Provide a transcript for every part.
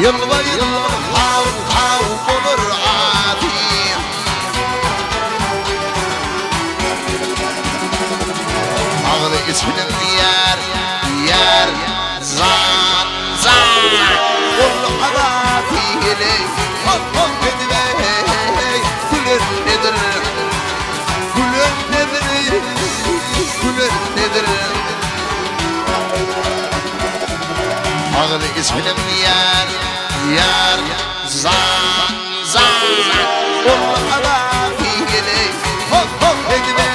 يلا يلا حاول حاول قدر عادي أغلى اسم الديار ديار زان زان كل حباتي لي هم بدبي كل الندر كل الندر كل الندر أغلى اسم الديار يار زان زان والله فيه لي هم بدبي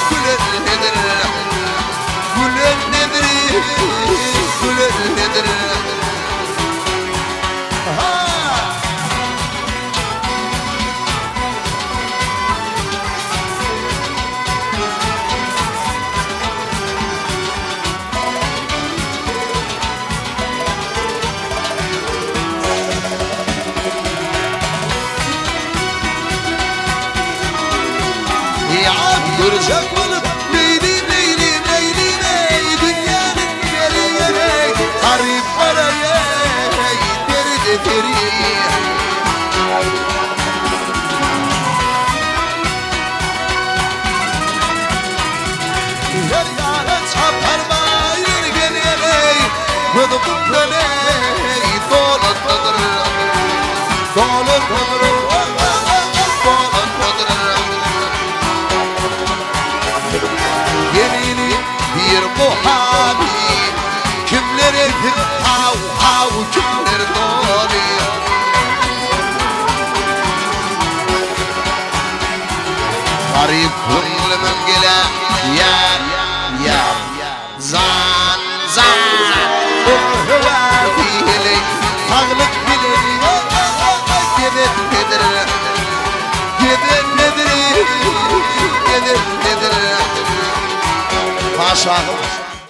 كل الندر كل الندر كل الندر Duracak balık leyli leyli leyli ley dünyanın yeri yeri harip paraya deri de deri her yana çaparmayın gelene Kudum beni dolandır dolandır bir muhabi kimler edip hav hav kimler doğru garip gönlümün gele yar yar zan zan hıva fihli ağlık bilir gebet nedir gebet nedir gebet nedir Maşallah